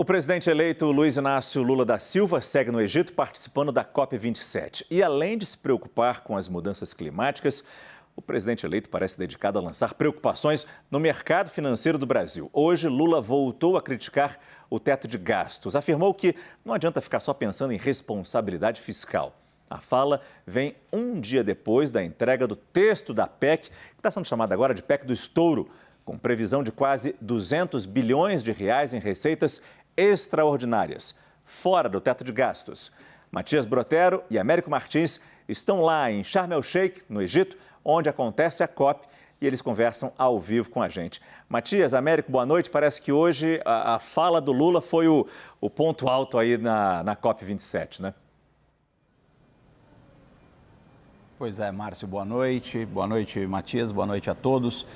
O presidente eleito Luiz Inácio Lula da Silva segue no Egito participando da COP27. E além de se preocupar com as mudanças climáticas, o presidente eleito parece dedicado a lançar preocupações no mercado financeiro do Brasil. Hoje, Lula voltou a criticar o teto de gastos. Afirmou que não adianta ficar só pensando em responsabilidade fiscal. A fala vem um dia depois da entrega do texto da PEC, que está sendo chamada agora de PEC do estouro, com previsão de quase 200 bilhões de reais em receitas extraordinárias, fora do teto de gastos. Matias Brotero e Américo Martins estão lá em Sharm el-Sheikh, no Egito, onde acontece a COP, e eles conversam ao vivo com a gente. Matias, Américo, boa noite. Parece que hoje a fala do Lula foi o ponto alto aí na COP27, né? Pois é, Márcio, boa noite. Boa noite, Matias. Boa noite a todos.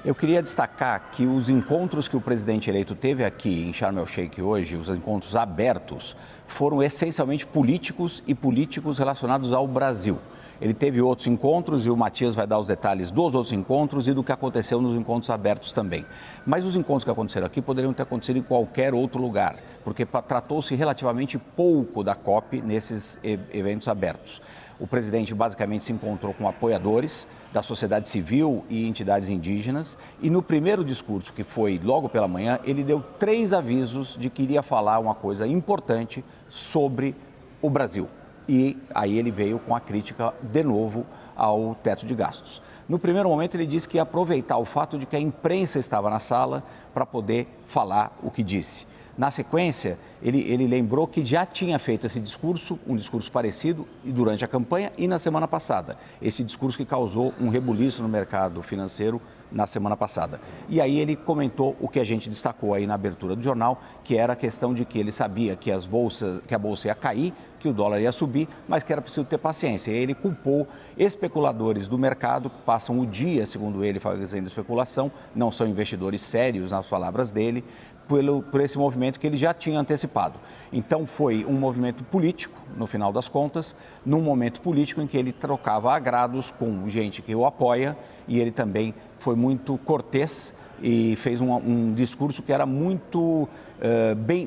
Eu queria destacar que os encontros que o presidente eleito teve aqui em Sharm el-Sheikh hoje, os encontros abertos, foram essencialmente políticos e políticos relacionados ao Brasil. Ele teve outros encontros e o Matias vai dar os detalhes dos outros encontros e do que aconteceu nos encontros abertos também. Mas os encontros que aconteceram aqui poderiam ter acontecido em qualquer outro lugar, porque tratou-se relativamente pouco da COP nesses eventos abertos. O presidente basicamente se encontrou com apoiadores da sociedade civil e entidades indígenas e no primeiro discurso, que foi logo pela manhã, ele deu 3 avisos de que iria falar uma coisa importante sobre o Brasil. E aí ele veio com a crítica de novo ao teto de gastos. No primeiro momento ele disse que ia aproveitar o fato de que a imprensa estava na sala para poder falar o que disse. Na sequência, ele lembrou que já tinha feito esse discurso, um discurso parecido, durante a campanha e na semana passada. Esse discurso que causou um rebuliço no mercado financeiro na semana passada. E aí ele comentou o que a gente destacou aí na abertura do jornal, que era a questão de que ele sabia que a bolsa ia cair, que o dólar ia subir, mas que era preciso ter paciência. E ele culpou especuladores do mercado que passam o dia, segundo ele, fazendo especulação, não são investidores sérios, nas palavras dele, por esse movimento que ele já tinha antecipado. Então foi um movimento político, no final das contas, num momento político em que ele trocava agrados com gente que o apoia e ele também foi muito cortês e fez um discurso que era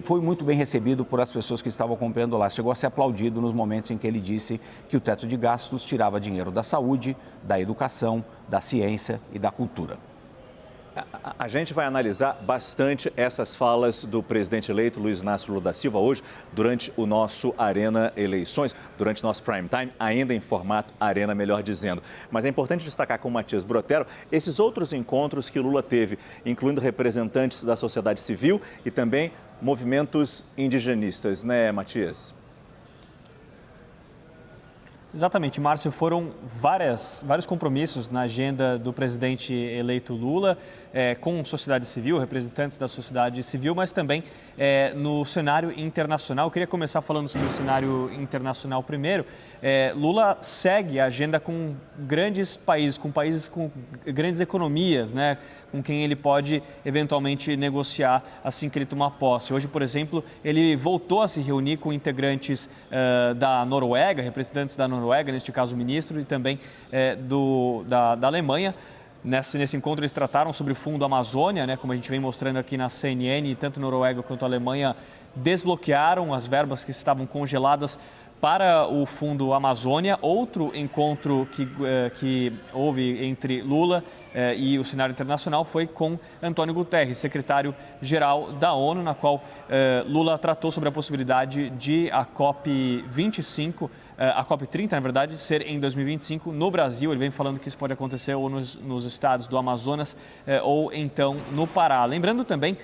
foi muito bem recebido por as pessoas que estavam acompanhando lá. Chegou a ser aplaudido nos momentos em que ele disse que o teto de gastos tirava dinheiro da saúde, da educação, da ciência e da cultura. A gente vai analisar bastante essas falas do presidente eleito Luiz Inácio Lula da Silva hoje, durante o nosso Arena Eleições, durante o nosso Prime Time, ainda em formato Arena, melhor dizendo. Mas é importante destacar com o Matias Brotero esses outros encontros que Lula teve, incluindo representantes da sociedade civil e também movimentos indigenistas, né, Matias? Exatamente, Márcio, foram vários compromissos na agenda do presidente eleito Lula, com sociedade civil, representantes da sociedade civil, mas também no cenário internacional. Eu queria começar falando sobre o cenário internacional primeiro. Lula segue a agenda com grandes países com grandes economias, né, com quem ele pode eventualmente negociar assim que ele tomar posse. Hoje, por exemplo, ele voltou a se reunir com integrantes da Noruega, representantes da Noruega, neste caso o ministro, e também da Alemanha. Nesse encontro eles trataram sobre o Fundo Amazônia, né, como a gente vem mostrando aqui na CNN, tanto Noruega quanto a Alemanha desbloquearam as verbas que estavam congeladas para o Fundo Amazônia. Outro encontro que houve entre Lula e o cenário internacional foi com Antônio Guterres, secretário-geral da ONU, na qual Lula tratou sobre a possibilidade de a COP25, a COP30, na verdade, ser em 2025 no Brasil. Ele vem falando que isso pode acontecer ou nos estados do Amazonas ou então no Pará. Lembrando também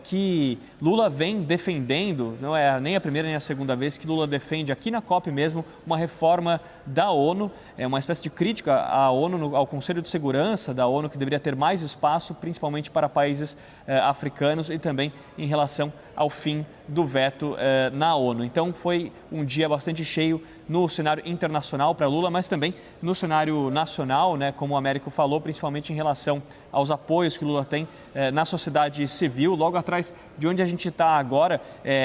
que Lula vem defendendo, não é nem a primeira nem a segunda vez que Lula defende aqui na COP mesmo, uma reforma da ONU, uma espécie de crítica à ONU, ao Conselho de Segurança da ONU, que deveria ter mais espaço, principalmente para países africanos e também em relação ao fim do veto na ONU. Então foi um dia bastante cheio no cenário internacional para Lula, mas também no cenário nacional, né, como o Américo falou, principalmente em relação aos apoios que Lula tem na sociedade civil. Logo atrás de onde a gente está agora,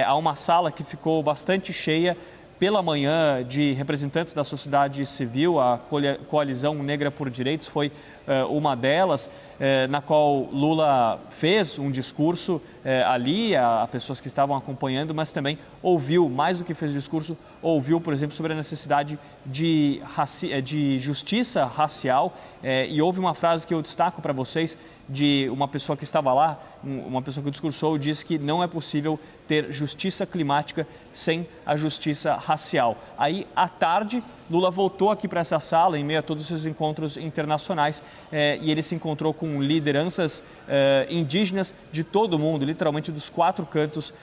há uma sala que ficou bastante cheia pela manhã de representantes da sociedade civil, a Coalizão Negra por Direitos foi uma delas, na qual Lula fez um discurso ali a pessoas que estavam acompanhando, mas também ouviu, mais do que fez discurso, ouviu, por exemplo, sobre a necessidade de justiça racial, e houve uma frase que eu destaco para vocês de uma pessoa que estava lá, uma pessoa que discursou, disse que não é possível ter justiça climática sem a justiça racial. Aí, à tarde, Lula voltou aqui para essa sala, em meio a todos esses encontros internacionais, e ele se encontrou com lideranças indígenas de todo o mundo, literalmente dos 4 cantos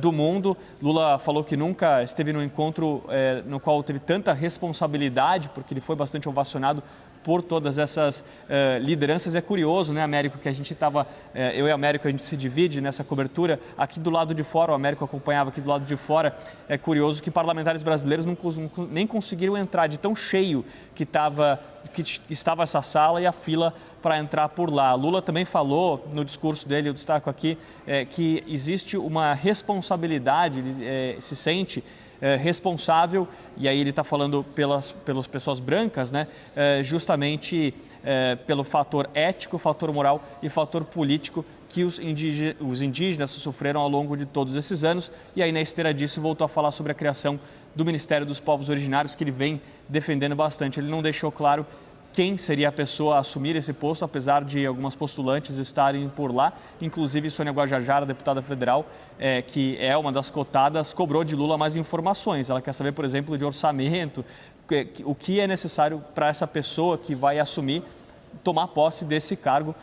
do mundo. Lula falou que nunca esteve num encontro no qual teve tanta responsabilidade, porque ele foi bastante ovacionado por todas essas lideranças. É curioso, né, Américo, que a gente estava, eu e Américo, a gente se divide nessa cobertura. Aqui do lado de fora, o Américo acompanhava aqui do lado de fora. É curioso que parlamentares brasileiros nem conseguiram entrar de tão cheio que estava essa sala e a fila para entrar por lá. Lula também falou no discurso dele, eu destaco aqui, que existe uma responsabilidade, ele se sente responsável, e aí ele está falando pelas pessoas brancas, né? Justamente pelo fator ético, fator moral e fator político que os indígenas sofreram ao longo de todos esses anos. E aí, na esteira disso, voltou a falar sobre a criação do Ministério dos Povos Originários, que ele vem defendendo bastante. Ele não deixou claro quem seria a pessoa a assumir esse posto, apesar de algumas postulantes estarem por lá. Inclusive, Sônia Guajajara, deputada federal, que é uma das cotadas, cobrou de Lula mais informações. Ela quer saber, por exemplo, de orçamento, o que é necessário para essa pessoa que vai assumir, tomar posse desse cargo,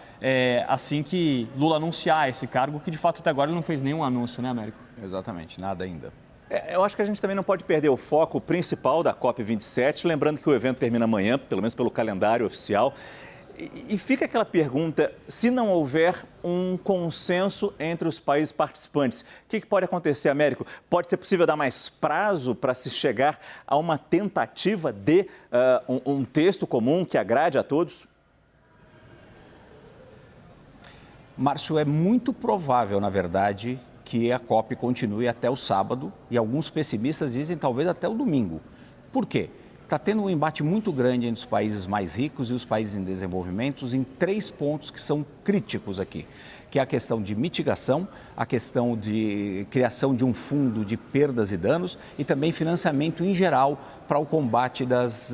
assim que Lula anunciar esse cargo, que de fato até agora ele não fez nenhum anúncio, né, Américo? Exatamente, nada ainda. Eu acho que a gente também não pode perder o foco principal da COP27, lembrando que o evento termina amanhã, pelo menos pelo calendário oficial. E fica aquela pergunta, se não houver um consenso entre os países participantes, o que pode acontecer, Américo? Pode ser possível dar mais prazo para se chegar a uma tentativa de um texto comum que agrade a todos? Márcio, é muito provável, na verdade, que a COP continue até o sábado, e alguns pessimistas dizem talvez até o domingo. Por quê? Está tendo um embate muito grande entre os países mais ricos e os países em desenvolvimento em 3 pontos que são críticos aqui, que é a questão de mitigação, a questão de criação de um fundo de perdas e danos e também financiamento em geral para o combate das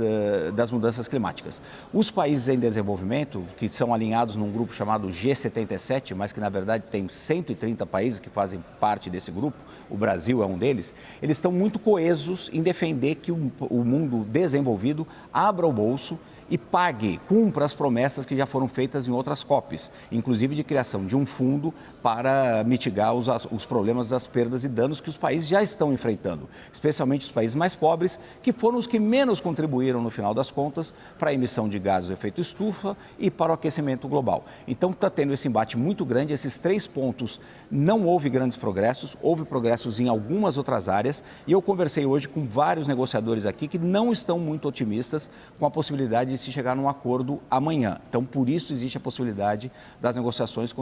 mudanças climáticas. Os países em desenvolvimento, que são alinhados num grupo chamado G77, mas que na verdade tem 130 países que fazem parte desse grupo, o Brasil é um deles, eles estão muito coesos em defender que o mundo desenvolvido abra o bolso e pague, cumpra as promessas que já foram feitas em outras COPs, inclusive de criação de um fundo para mitigar os problemas das perdas e danos que os países já estão enfrentando, especialmente os países mais pobres, que foram os que menos contribuíram, no final das contas, para a emissão de gases de efeito estufa e para o aquecimento global. Então, está tendo esse embate muito grande. Esses 3 pontos não houve grandes progressos, houve progressos em algumas outras áreas, e eu conversei hoje com vários negociadores aqui que não estão muito otimistas com a possibilidade de se chegar num acordo amanhã. Então, por isso existe a possibilidade das negociações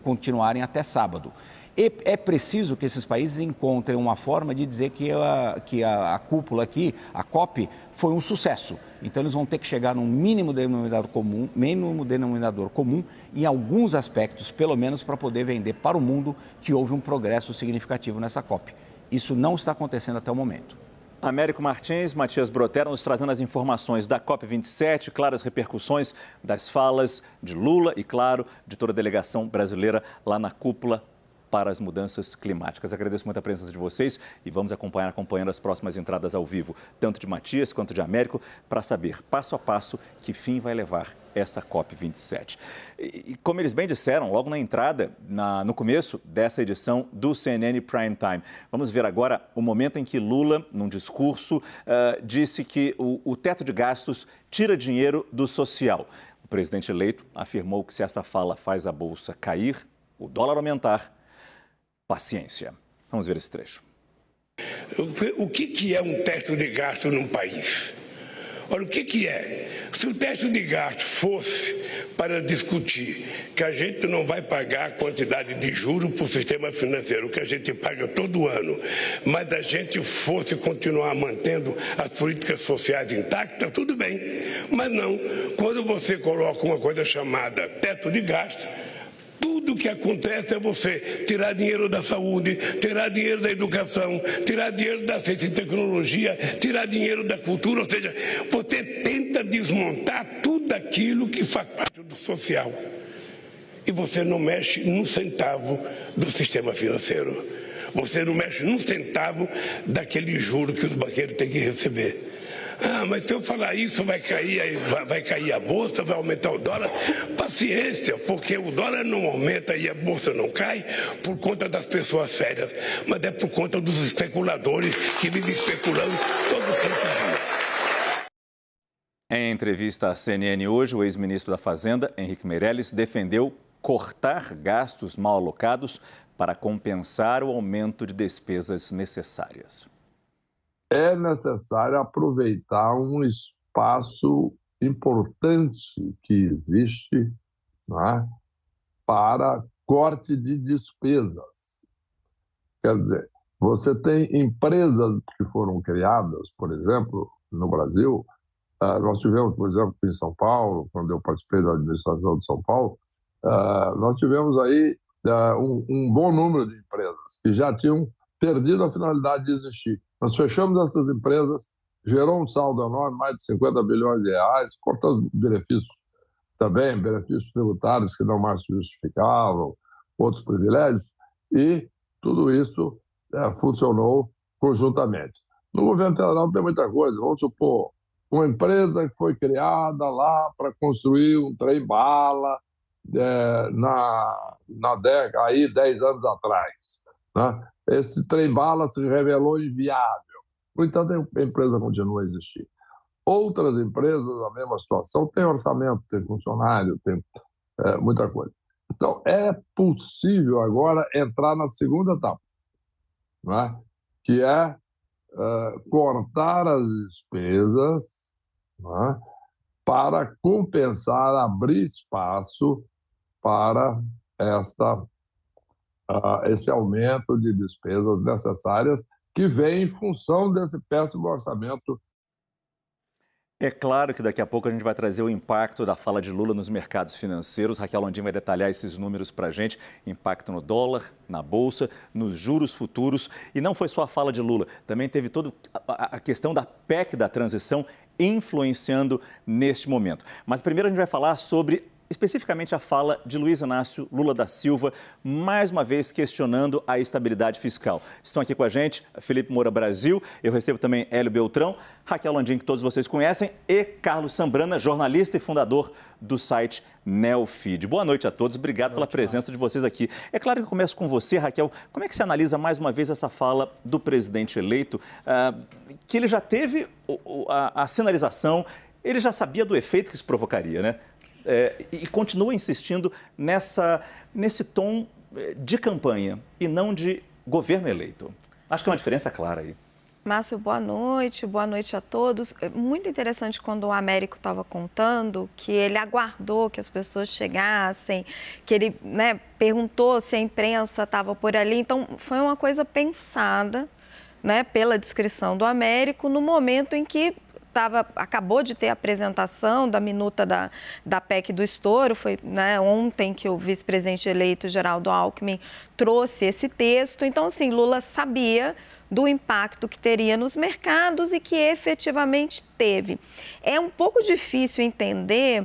continuarem até sábado. E é preciso que esses países encontrem uma forma de dizer que a cúpula aqui, a COP, foi um sucesso. Então, eles vão ter que chegar num mínimo denominador comum em alguns aspectos, pelo menos para poder vender para o mundo que houve um progresso significativo nessa COP. Isso não está acontecendo até o momento. Américo Martins, Matias Brotero, nos trazendo as informações da COP27, claras repercussões das falas de Lula e, claro, de toda a delegação brasileira lá na cúpula para as mudanças climáticas. Agradeço muito a presença de vocês e vamos acompanhando as próximas entradas ao vivo, tanto de Matias quanto de Américo, para saber passo a passo que fim vai levar essa COP27. E como eles bem disseram, logo na entrada, no começo dessa edição do CNN Prime Time, vamos ver agora o momento em que Lula, num discurso, disse que o teto de gastos tira dinheiro do social. O presidente eleito afirmou que se essa fala faz a bolsa cair, o dólar aumentar, paciência. Vamos ver esse trecho. O que é um teto de gasto num país? Olha, o que é? Se o teto de gasto fosse para discutir que a gente não vai pagar a quantidade de juros para o sistema financeiro que a gente paga todo ano, mas a gente fosse continuar mantendo as políticas sociais intactas, tudo bem. Mas não, quando você coloca uma coisa chamada teto de gasto, tudo que acontece é você tirar dinheiro da saúde, tirar dinheiro da educação, tirar dinheiro da ciência e tecnologia, tirar dinheiro da cultura, ou seja, você tenta desmontar tudo aquilo que faz parte do social. E você não mexe num centavo do sistema financeiro. Você não mexe num centavo daquele juro que os banqueiros têm que receber. Ah, mas se eu falar isso vai cair a bolsa, vai aumentar o dólar. Paciência, porque o dólar não aumenta e a bolsa não cai por conta das pessoas sérias, mas é por conta dos especuladores que vivem especulando todo santo dia. Em entrevista à CNN hoje, o ex-ministro da Fazenda, Henrique Meirelles, defendeu cortar gastos mal alocados para compensar o aumento de despesas necessárias. É necessário aproveitar um espaço importante que existe, né, para corte de despesas. Quer dizer, você tem empresas que foram criadas, por exemplo, no Brasil. Nós tivemos, por exemplo, em São Paulo, quando eu participei da administração de São Paulo, nós tivemos aí um bom número de empresas que já tinham perdido a finalidade de existir. Nós fechamos essas empresas, gerou um saldo enorme, mais de 50 bilhões de reais, cortando benefícios também, benefícios tributários que não mais se justificavam, outros privilégios, e tudo isso funcionou conjuntamente. No governo federal tem muita coisa. Vamos supor, uma empresa que foi criada lá para construir um trem-bala na década, aí 10 anos atrás, né? Esse trem-bala se revelou inviável. No entanto, a empresa continua a existir. Outras empresas, a mesma situação, tem orçamento, tem funcionário, tem muita coisa. Então, é possível agora entrar na segunda etapa, né? Que é cortar as despesas, né? Para compensar, abrir espaço para esse aumento de despesas necessárias que vem em função desse péssimo orçamento. É claro que daqui a pouco a gente vai trazer o impacto da fala de Lula nos mercados financeiros. Raquel Landim vai detalhar esses números para a gente. Impacto no dólar, na Bolsa, nos juros futuros. E não foi só a fala de Lula, também teve toda a questão da PEC da transição influenciando neste momento. Mas primeiro a gente vai falar sobre especificamente a fala de Luiz Inácio Lula da Silva, mais uma vez questionando a estabilidade fiscal. Estão aqui com a gente Felipe Moura Brasil, eu recebo também Hélio Beltrão, Raquel Landim, que todos vocês conhecem, e Carlos Sambrana, jornalista e fundador do site Neofeed. Boa noite a todos, obrigado pela presença de vocês aqui. É claro que eu começo com você, Raquel. Como é que você analisa mais uma vez essa fala do presidente eleito, que ele já teve a sinalização, ele já sabia do efeito que isso provocaria, né? E continua insistindo nesse tom de campanha e não de governo eleito. Acho que é uma diferença clara aí. Márcio, boa noite a todos. É muito interessante quando o Américo estava contando que ele aguardou que as pessoas chegassem, que ele perguntou se a imprensa estava por ali. Então, foi uma coisa pensada, pela descrição do Américo no momento em que acabou de ter a apresentação da minuta da PEC do estouro, foi ontem que o vice-presidente eleito Geraldo Alckmin trouxe esse texto. Então, assim, Lula sabia do impacto que teria nos mercados e que efetivamente teve. É um pouco difícil entender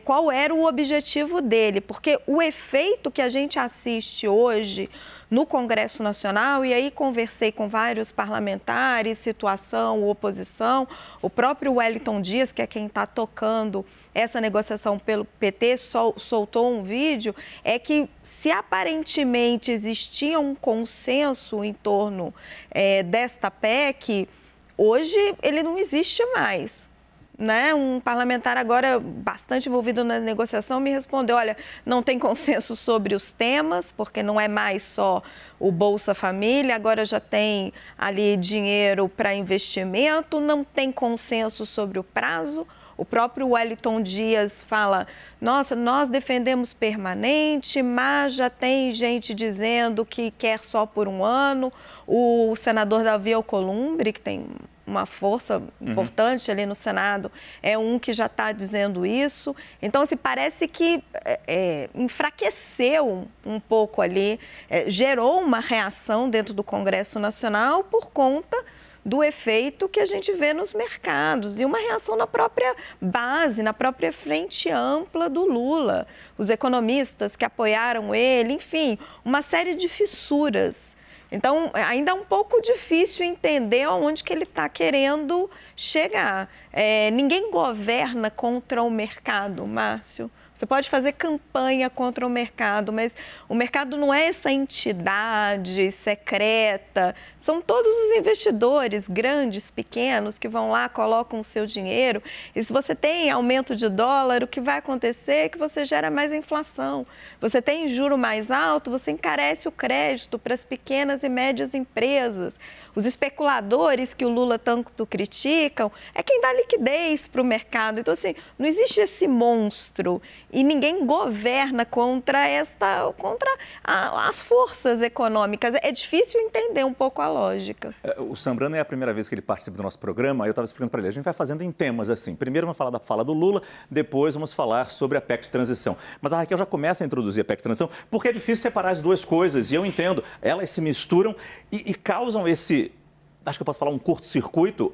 qual era o objetivo dele, porque o efeito que a gente assiste hoje no Congresso Nacional, e aí conversei com vários parlamentares, situação, oposição, o próprio Wellington Dias, que é quem está tocando essa negociação pelo PT, soltou um vídeo, é que se aparentemente existia um consenso em torno desta PEC, hoje ele não existe mais. né, um parlamentar agora bastante envolvido na negociação me respondeu, olha, não tem consenso sobre os temas, porque não é mais só o Bolsa Família, agora já tem ali dinheiro para investimento, não tem consenso sobre o prazo. O próprio Wellington Dias fala, nossa, nós defendemos permanente, mas já tem gente dizendo que quer só por um ano. O senador Davi Alcolumbre, que tem uma força importante ali no Senado, é um que já está dizendo isso. Então, assim, parece que enfraqueceu um pouco ali, gerou uma reação dentro do Congresso Nacional por conta do efeito que a gente vê nos mercados e uma reação na própria base, na própria frente ampla do Lula. Os economistas que apoiaram ele, enfim, uma série de fissuras. Então, ainda é um pouco difícil entender aonde que ele está querendo chegar. Ninguém governa contra o mercado, Márcio. Você pode fazer campanha contra o mercado, mas o mercado não é essa entidade secreta. São todos os investidores, grandes, pequenos, que vão lá, colocam o seu dinheiro. E se você tem aumento de dólar, o que vai acontecer é que você gera mais inflação. Você tem juro mais alto, você encarece o crédito para as pequenas e médias empresas. Os especuladores que o Lula tanto criticam é quem dá liquidez para o mercado. Então, assim, não existe esse monstro e ninguém governa contra as forças econômicas. É difícil entender um pouco a lógica. O Sambrano é a primeira vez que ele participa do nosso programa, eu estava explicando para ele, a gente vai fazendo em temas assim. Primeiro vamos falar da fala do Lula, depois vamos falar sobre a PEC de transição. Mas a Raquel já começa a introduzir a PEC de transição, porque é difícil separar as duas coisas, e eu entendo, elas se misturam e causam esse... Acho que eu posso falar um curto-circuito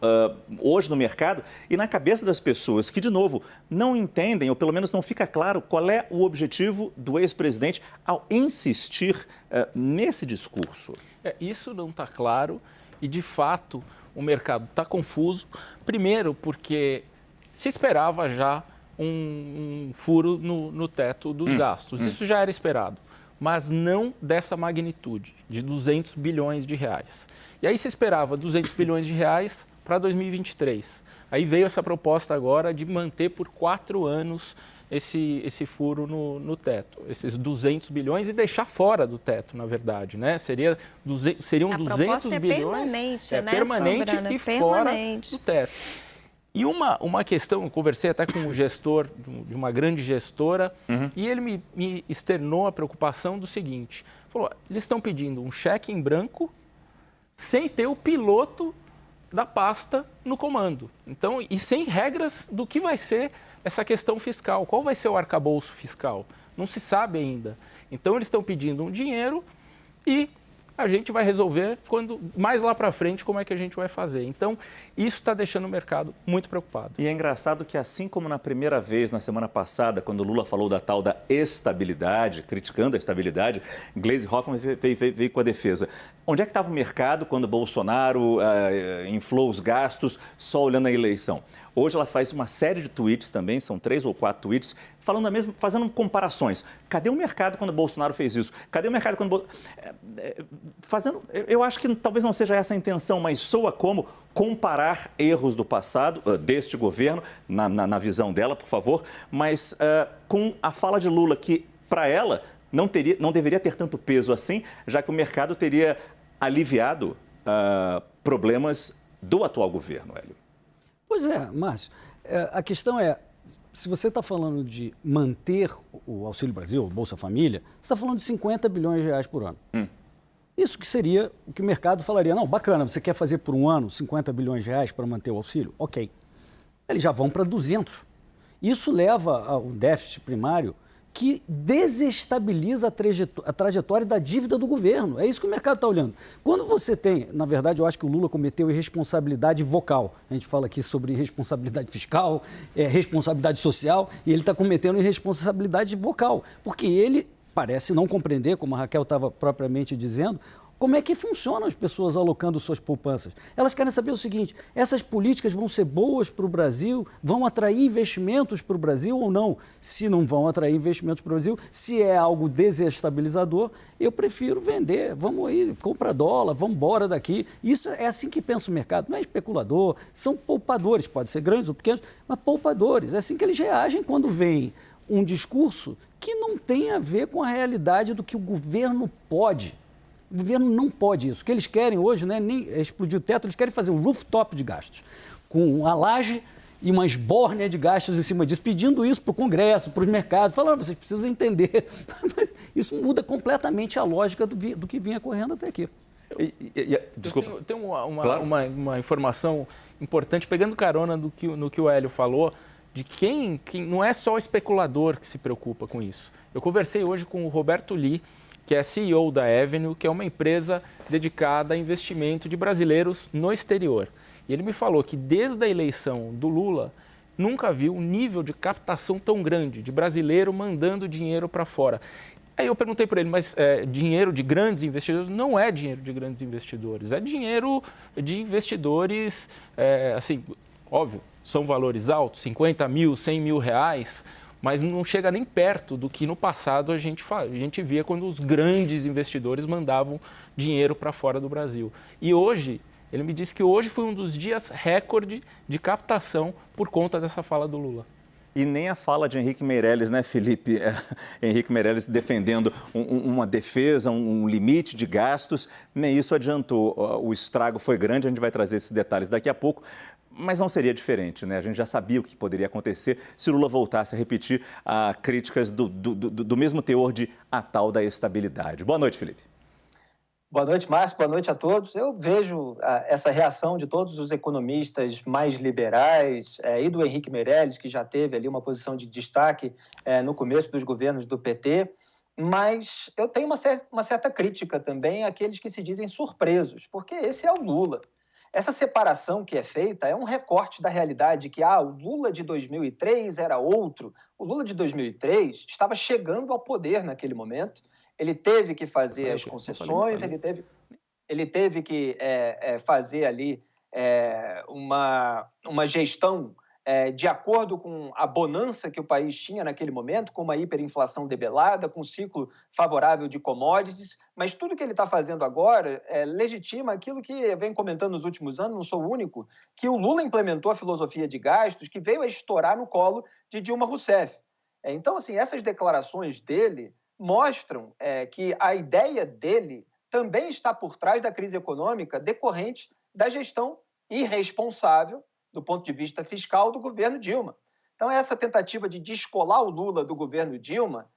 hoje no mercado e na cabeça das pessoas que, de novo, não entendem, ou pelo menos não fica claro qual é o objetivo do ex-presidente ao insistir nesse discurso. Isso não está claro e, de fato, o mercado está confuso. Primeiro, porque se esperava já um furo no teto dos gastos. Isso já era esperado, mas não dessa magnitude, de 200 bilhões de reais. E aí se esperava 200 bilhões de reais para 2023. Aí veio essa proposta agora de manter por 4 anos esse furo no teto, esses 200 bilhões e deixar fora do teto, na verdade, né? Seriam 200 bilhões permanente, né, e fora do teto. E uma questão, eu conversei até com um gestor de uma grande gestora e ele me externou a preocupação do seguinte, falou, eles estão pedindo um cheque em branco sem ter o piloto da pasta no comando. Então, e sem regras do que vai ser essa questão fiscal, qual vai ser o arcabouço fiscal, não se sabe ainda. Então, eles estão pedindo um dinheiro e a gente vai resolver mais lá para frente como é que a gente vai fazer. Então, isso está deixando o mercado muito preocupado. E é engraçado que, assim como na primeira vez, na semana passada, quando o Lula falou da tal da estabilidade, criticando a estabilidade, Gleisi Hoffmann veio com a defesa. Onde é que estava o mercado quando Bolsonaro inflou os gastos só olhando a eleição? Hoje ela faz uma série de tweets também, são 3 ou 4 tweets, fazendo comparações. Cadê o mercado quando Bolsonaro fez isso? Cadê o mercado quando... Eu acho que talvez não seja essa a intenção, mas soa como comparar erros do passado, deste governo, na visão dela, por favor, mas com a fala de Lula, que para ela não deveria ter tanto peso assim, já que o mercado teria aliviado problemas do atual governo, Hélio. Pois é, Márcio, a questão é, se você está falando de manter o Auxílio Brasil, o Bolsa Família, você está falando de 50 bilhões de reais por ano. Isso que seria o que o mercado falaria, não, bacana, você quer fazer por um ano 50 bilhões de reais para manter o auxílio? Ok. Eles já vão para 200. Isso leva ao déficit primário que desestabiliza a trajetória da dívida do governo. É isso que o mercado está olhando. Quando você tem, na verdade, eu acho que o Lula cometeu irresponsabilidade vocal. A gente fala aqui sobre responsabilidade fiscal, responsabilidade social, e ele está cometendo irresponsabilidade vocal, porque ele parece não compreender, como a Raquel estava propriamente dizendo, Como é que funcionam as pessoas alocando suas poupanças? Elas querem saber o seguinte, essas políticas vão ser boas para o Brasil, vão atrair investimentos para o Brasil ou não? Se não vão atrair investimentos para o Brasil, se é algo desestabilizador, eu prefiro vender. Vamos aí, compra dólar, vamos embora daqui. Isso é assim que pensa o mercado. Não é especulador, são poupadores, pode ser grandes ou pequenos, mas poupadores. É assim que eles reagem quando vem um discurso que não tem a ver com a realidade do que o governo pode. O governo não pode isso. O que eles querem hoje não é nem explodir o teto, eles querem fazer um rooftop de gastos, com uma laje e uma esbórnia de gastos em cima disso, pedindo isso para o Congresso, para os mercados, falando, vocês precisam entender. Isso muda completamente a lógica do que vinha correndo até aqui. Desculpa. Tem uma informação importante, pegando carona no que o Hélio falou, de quem não é só o especulador que se preocupa com isso. Eu conversei hoje com o Roberto Lee, que é CEO da Avenue, que é uma empresa dedicada a investimento de brasileiros no exterior. E ele me falou que desde a eleição do Lula, nunca viu um nível de captação tão grande de brasileiro mandando dinheiro para fora. Aí eu perguntei para ele, mas dinheiro de grandes investidores? Não é dinheiro de grandes investidores, é dinheiro de investidores, assim, óbvio, são valores altos, 50 mil, 100 mil reais, mas não chega nem perto do que no passado a gente via quando os grandes investidores mandavam dinheiro para fora do Brasil. E hoje, ele me disse que hoje foi um dos dias recorde de captação por conta dessa fala do Lula. E nem a fala de Henrique Meirelles, né, Felipe? Henrique Meirelles defendendo uma defesa, um limite de gastos, nem isso adiantou. O estrago foi grande, a gente vai trazer esses detalhes daqui a pouco. Mas não seria diferente, né? A gente já sabia o que poderia acontecer se Lula voltasse a repetir críticas do mesmo teor de a tal da estabilidade. Boa noite, Felipe. Boa noite, Márcio. Boa noite a todos. Eu vejo essa reação de todos os economistas mais liberais e do Henrique Meirelles, que já teve ali uma posição de destaque no começo dos governos do PT, mas eu tenho uma certa crítica também àqueles que se dizem surpresos, porque esse é o Lula. Essa separação que é feita é um recorte da realidade que o Lula de 2003 era outro. O Lula de 2003 estava chegando ao poder naquele momento, ele teve que fazer as concessões, ele teve que fazer ali uma gestão de acordo com a bonança que o país tinha naquele momento, com uma hiperinflação debelada, com um ciclo favorável de commodities, mas tudo que ele está fazendo agora legitima aquilo que vem comentando nos últimos anos, não sou o único, que o Lula implementou a filosofia de gastos que veio a estourar no colo de Dilma Rousseff. Então, assim, essas declarações dele mostram que a ideia dele também está por trás da crise econômica decorrente da gestão irresponsável do ponto de vista fiscal do governo Dilma. Então, essa tentativa de descolar o Lula do governo Dilma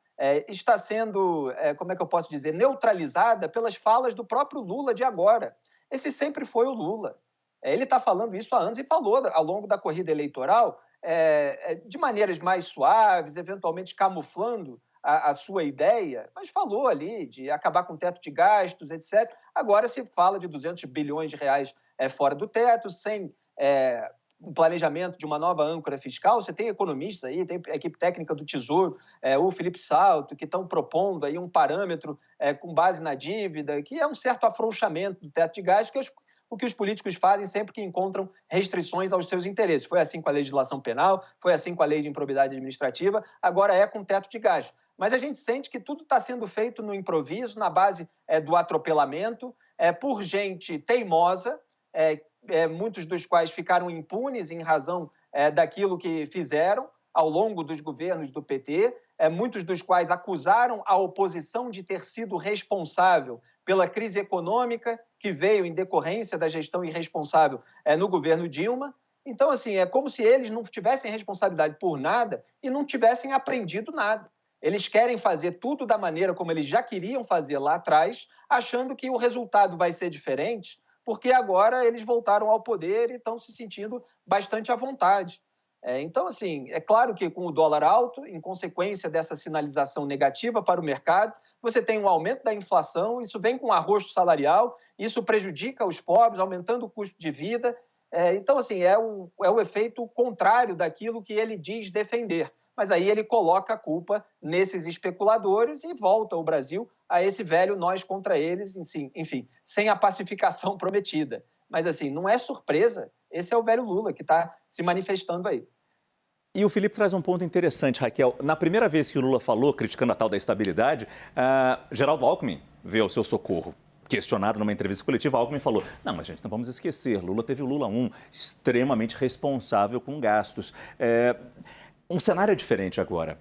está sendo, como é que eu posso dizer, neutralizada pelas falas do próprio Lula de agora. Esse sempre foi o Lula. Ele está falando isso há anos e falou ao longo da corrida eleitoral de maneiras mais suaves, eventualmente camuflando a sua ideia, mas falou ali de acabar com o teto de gastos, etc. Agora se fala de 200 bilhões de reais fora do teto, sem um planejamento de uma nova âncora fiscal. Você tem economistas aí, tem a equipe técnica do Tesouro, o Felipe Salto, que estão propondo aí um parâmetro com base na dívida, que é um certo afrouxamento do teto de gastos, que o que os políticos fazem sempre que encontram restrições aos seus interesses. Foi assim com a legislação penal, foi assim com a lei de improbidade administrativa, agora é com o teto de gastos. Mas a gente sente que tudo está sendo feito no improviso, na base do atropelamento, por gente teimosa, muitos dos quais ficaram impunes em razão daquilo que fizeram ao longo dos governos do PT, muitos dos quais acusaram a oposição de ter sido responsável pela crise econômica que veio em decorrência da gestão irresponsável no governo Dilma. Então, assim, é como se eles não tivessem responsabilidade por nada e não tivessem aprendido nada. Eles querem fazer tudo da maneira como eles já queriam fazer lá atrás, achando que o resultado vai ser diferente, porque agora eles voltaram ao poder e estão se sentindo bastante à vontade. Então, assim, é claro que com o dólar alto, em consequência dessa sinalização negativa para o mercado, você tem um aumento da inflação, isso vem com arroxo salarial, isso prejudica os pobres, aumentando o custo de vida. Então, assim, é o efeito contrário daquilo que ele diz defender. mas aí ele coloca a culpa nesses especuladores e volta o Brasil a esse velho nós contra eles, enfim, sem a pacificação prometida. Mas, assim, não é surpresa, esse é o velho Lula que está se manifestando aí. E o Felipe traz um ponto interessante, Raquel. Na primeira vez que o Lula falou, criticando a tal da estabilidade, Geraldo Alckmin veio ao seu socorro. Questionado numa entrevista coletiva, Alckmin falou: não, mas gente, não vamos esquecer, Lula teve o Lula 1, extremamente responsável com gastos. Um cenário diferente agora.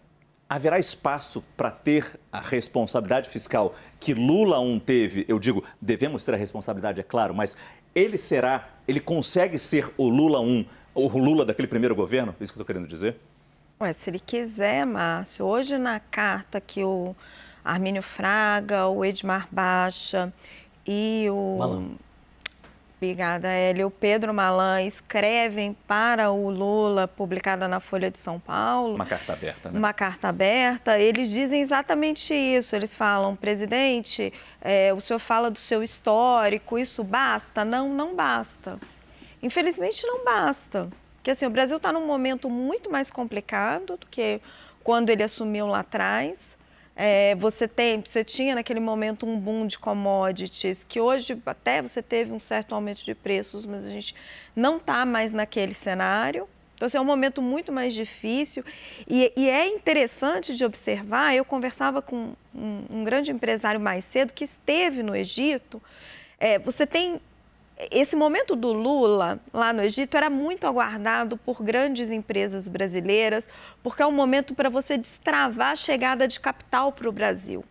Haverá espaço para ter a responsabilidade fiscal que Lula 1 teve? Eu digo, devemos ter a responsabilidade, é claro, mas ele consegue ser o Lula 1, o Lula daquele primeiro governo? Isso que eu estou querendo dizer? Se ele quiser, Márcio, hoje na carta que o Armínio Fraga, o Edmar Baixa e o... Malan. Obrigada, Hélio. O Pedro Malan escrevem para o Lula, publicada na Folha de São Paulo. Uma carta aberta, né? Uma carta aberta. Eles dizem exatamente isso. Eles falam: presidente, o senhor fala do seu histórico, isso basta? Não, não basta. Infelizmente, não basta. Porque assim, o Brasil está num momento muito mais complicado do que quando ele assumiu lá atrás. Você tinha naquele momento um boom de commodities, que hoje até você teve um certo aumento de preços, mas a gente não está mais naquele cenário. Então, assim, é um momento muito mais difícil e é interessante de observar. Eu conversava com um grande empresário mais cedo que esteve no Egito. Você tem... Esse momento do Lula lá no Egito era muito aguardado por grandes empresas brasileiras, porque é um momento para você destravar a chegada de capital para o Brasil.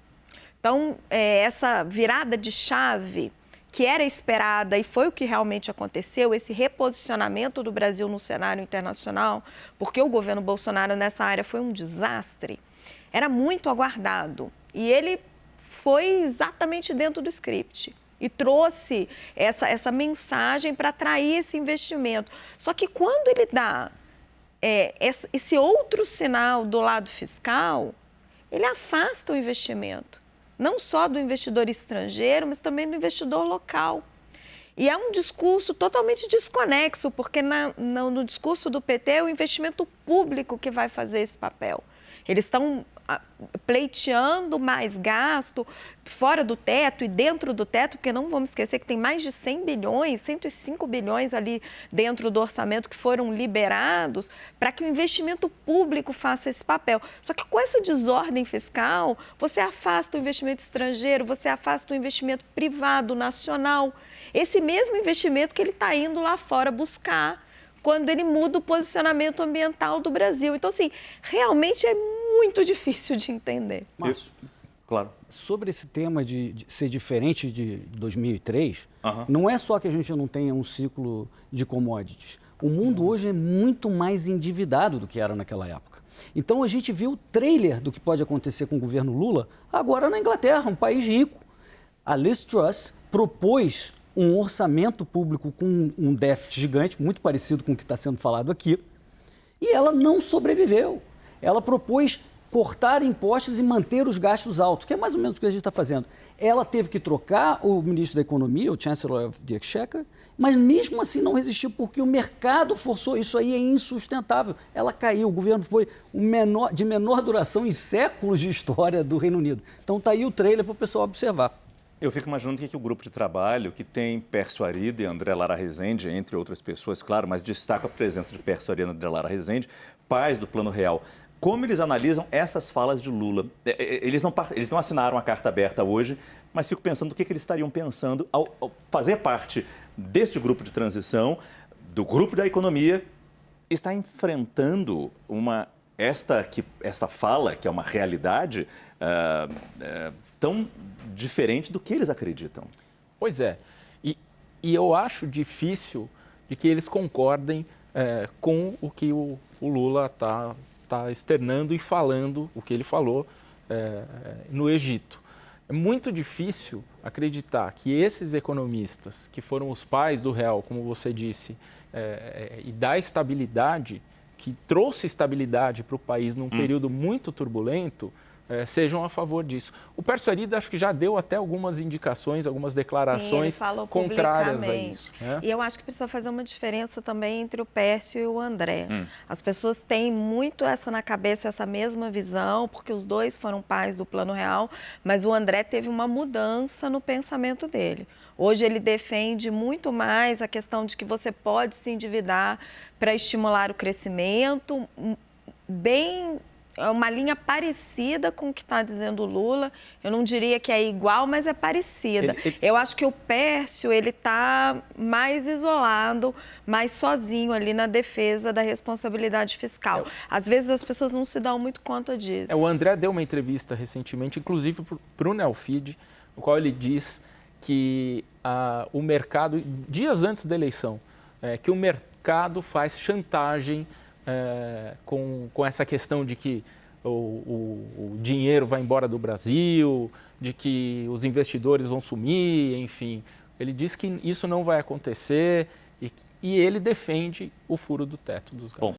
Então, essa virada de chave que era esperada e foi o que realmente aconteceu, esse reposicionamento do Brasil no cenário internacional, porque o governo Bolsonaro nessa área foi um desastre, era muito aguardado. E ele foi exatamente dentro do script. E trouxe essa mensagem para atrair esse investimento. Só que quando ele dá esse outro sinal do lado fiscal, ele afasta o investimento. Não só do investidor estrangeiro, mas também do investidor local. E é um discurso totalmente desconexo, porque no discurso do PT é o investimento público que vai fazer esse papel. Eles estão pleiteando mais gasto fora do teto e dentro do teto, porque não vamos esquecer que tem mais de 100 bilhões, 105 bilhões ali dentro do orçamento que foram liberados para que o investimento público faça esse papel. Só que com essa desordem fiscal, você afasta o investimento estrangeiro, você afasta o investimento privado, nacional. Esse mesmo investimento que ele está indo lá fora buscar quando ele muda o posicionamento ambiental do Brasil. Então, assim, realmente é muito difícil de entender. Isso, claro. Sobre esse tema de ser diferente de 2003, não é só que a gente não tenha um ciclo de commodities. O mundo hoje é muito mais endividado do que era naquela época. Então, a gente viu o trailer do que pode acontecer com o governo Lula agora na Inglaterra, um país rico. A Liz Truss propôs um orçamento público com um déficit gigante, muito parecido com o que está sendo falado aqui, e ela não sobreviveu. Ela propôs cortar impostos e manter os gastos altos, que é mais ou menos o que a gente está fazendo. Ela teve que trocar o ministro da Economia, o Chancellor of the Exchequer, mas mesmo assim não resistiu, porque o mercado forçou. Isso aí é insustentável. Ela caiu, o governo foi de menor duração em séculos de história do Reino Unido. Então está aí o trailer para o pessoal observar. Eu fico imaginando que o grupo de trabalho, que tem Pércio Arida e André Lara Rezende, entre outras pessoas, claro, mas destaca a presença de Pércio Arida e André Lara Rezende, pais do Plano Real. Como eles analisam essas falas de Lula? Eles não assinaram a carta aberta hoje, mas fico pensando o que eles estariam pensando ao fazer parte deste grupo de transição, do grupo da economia, está enfrentando esta fala, que é uma realidade, tão diferente do que eles acreditam. Pois é. E eu acho difícil de que eles concordem com o que o Lula está externando e falando, o que ele falou no Egito. É muito difícil acreditar que esses economistas, que foram os pais do real, como você disse, e da estabilidade, que trouxe estabilidade para o país num período muito turbulento, sejam a favor disso. O Pércio Arida acho que já deu até algumas indicações, algumas declarações contrárias a isso. Né? E eu acho que precisa fazer uma diferença também entre o Pércio e o André. As pessoas têm muito essa na cabeça, essa mesma visão, porque os dois foram pais do Plano Real, mas o André teve uma mudança no pensamento dele. Hoje ele defende muito mais a questão de que você pode se endividar para estimular o crescimento, bem... É uma linha parecida com o que está dizendo o Lula. Eu não diria que é igual, mas é parecida. Eu acho que o Pércio está mais isolado, mais sozinho ali na defesa da responsabilidade fiscal. Às vezes as pessoas não se dão muito conta disso. O André deu uma entrevista recentemente, inclusive para o Neofeed, no qual ele diz que o mercado, dias antes da eleição, que o mercado faz chantagem com essa questão de que o dinheiro vai embora do Brasil, de que os investidores vão sumir, enfim. Ele diz que isso não vai acontecer e ele defende o furo do teto dos gastos.